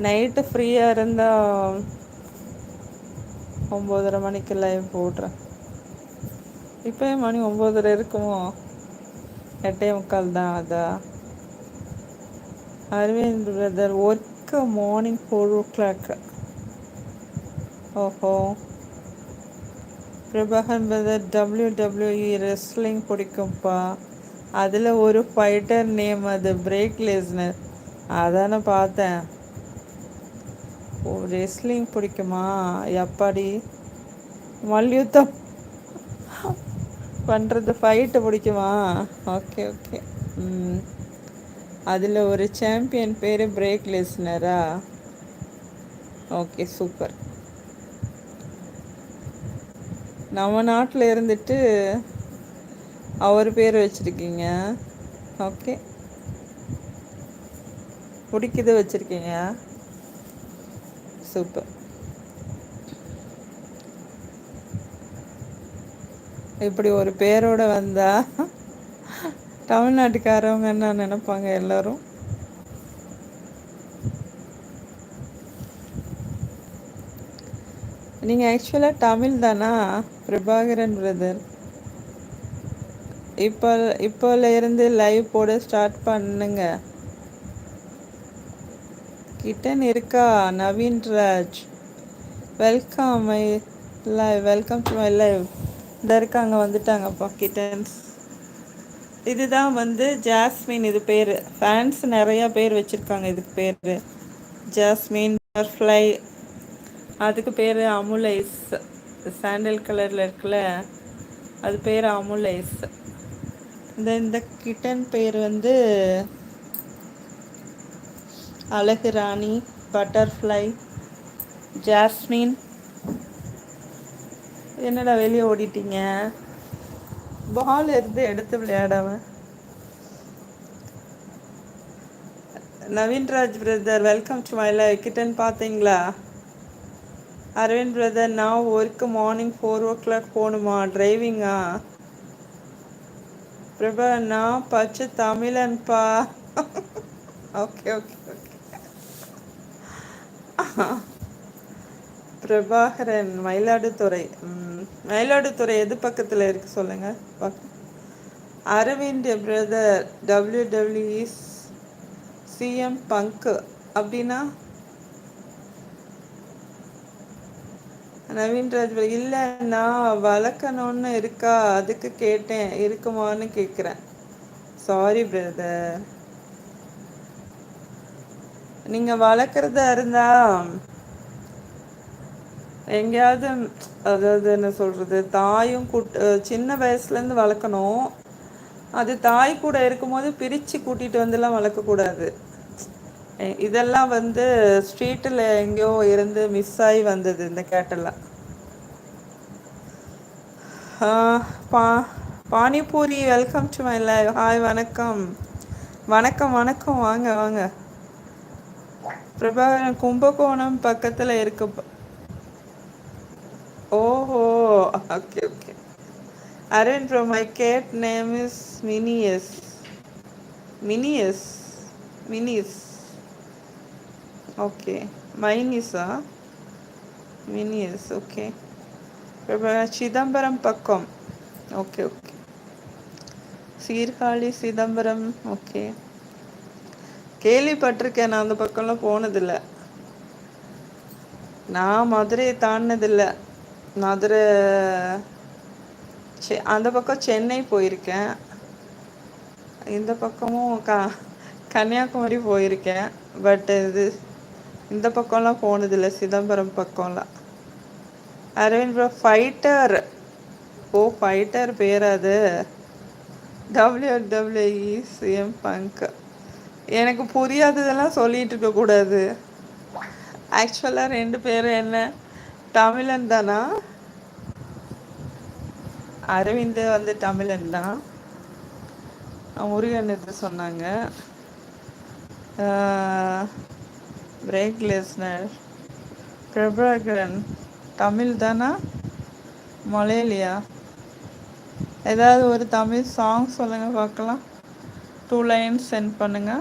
Night ஃப்ரீயா இருந்தா 9:30 மணிக்கு லைவ் போடுறேன். இப்போயே மணி 9:30 இருக்குமோ? 8:45 தான். அதா Aravind brother work morning 4 o'clock. ஓஹோ. பிரபாகர் பிரதர் WWE ரெஸ்லிங் பிடிக்கும்ப்பா. அதில் ஒரு ஃபைட்டர் நேம் அது பிரேக் லெஸ்னர். அதானே பார்த்தேன். ஓ, ரெஸ்லிங் பிடிக்குமா? எப்பாடி மல்யுத்தம் பண்ணுறது ஃபைட்டு பிடிக்குமா? Okay okay. ம். அதில் ஒரு சாம்பியன் பேர் பிரேக் லெஸ்னரா? Okay, super. நம்ம நாட்டில் இருந்துட்டு அவர் பேர் வச்சுருக்கீங்க. ஓகே, பிடிக்குது வச்சுருக்கீங்க. சூப்பர். இப்படி ஒரு பேரோட வந்தா தமிழ்நாட்டுக்காரவங்க என்ன நினைப்பாங்க எல்லாரும்? நீங்கள் ஆக்சுவலாக தமிழ் தானா பிரபாகரன் பிரதர்? இப்போல இருந்து லைவ் போட ஸ்டார்ட் பண்ணுங்க. கிட்டன் இருக்கா? Naveenraj welcome my live. Welcome to my live. இந்த இருக்காங்க, வந்துட்டாங்கப்பா கிட்டன்ஸ். இதுதான் வந்து ஜாஸ்மின். இது பேர் ஃபேன்ஸ் நிறையா பேர் வச்சுருக்காங்க. இதுக்கு பேர் ஜாஸ்மின் பட்டர்ஃப்ளை. அதுக்கு பேர் அமுலைஸ். சாண்டல் கலரில் இருக்குல்ல, அது பேர் அமுலைஸ். இந்த கிட்டன் பேர் வந்து அழகு ராணி, பட்டர்ஃப்ளை, ஜாஸ்மின். என்னடா வெளியே ஓடிட்டீங்க? பால் இருந்து எடுத்து விளையாடாம. Naveenraj brother welcome to my live. Kitten பார்த்தீங்களா? அரவிந்த் பிரதர் நான் ஒர்க்கு மார்னிங் 4 o'clock போகணுமா? டிரைவிங்கா? பிரபா நான் பச்சை தமிழன்பா. Okay okay okay. Prabhakaran Mayiladuthurai. Mayiladuthurai எது பக்கத்தில் இருக்கு சொல்லுங்க. அரவிந்த் பிரதர் WWE சிஎம் பங்கு அப்படின்னா? நவீன்ராஜ் இல்லை, நான் வளர்க்கணும்னு இருக்கா, அதுக்கு கேட்டேன். இருக்குமான்னு கேட்குறேன். Sorry brother. நீங்கள் வளர்க்குறதா இருந்தா எங்கேயாவது, அதாவது என்ன சொல்கிறது, தாயும் சின்ன வயசுலேருந்து வளர்க்கணும். அது தாய் கூட இருக்கும்போது பிரித்து கூட்டிகிட்டு வந்துலாம் வளர்க்கக்கூடாது. இதெல்லாம் வந்து ஸ்ட்ரீட்டில் எங்கேயோ இருந்து மிஸ் ஆகி வந்தது இந்த கேட்டெல்லாம். பா panipuri welcome to my live. Hi, வணக்கம் வணக்கம் வணக்கம். வாங்க வாங்க. பிரபாகரன் கும்பகோணம் பக்கத்தில் இருக்கு. ஓஹோ, okay okay. Aravind bro, my cat name is Minius. Minius Minis. Okay, மைனிஸா? மினியஸ். ஓகே. சிதம்பரம் பக்கம். Okay okay. Sirkazhi Chidambaram. Okay, கேள்விப்பட்டிருக்கேன். நான் அந்த பக்கம்லாம் போனதில்லை. நான் மதுரையை தாண்டினதில்லை. மதுரை அந்த பக்கம் சென்னை போயிருக்கேன். இந்த பக்கமும் கன்னியாகுமரி போயிருக்கேன். பட் இது இந்த பக்கம்லாம் போனதில்லை, சிதம்பரம் பக்கம்லாம். Aravind bro fighter. ஓ, ஃபைட்டர் பேர் அது. WWE CM Punk. எனக்கு புரியாததெல்லாம் சொல்லிட்டு இருக்கக்கூடாது. ஆக்சுவலாக 2 பேரும் என்ன தமிழன் தானா? அரவிந்த் வந்து தமிழன் தான். முருகன் இது சொன்னாங்க. பிரேக் லெஸ்னர் பிரபாகரன் தமிழ் தானா மலையாளியா? ஏதாவது ஒரு தமிழ் சாங் சொல்லுங்க பார்க்கலாம். 2 lines சென்ட் பண்ணுங்க.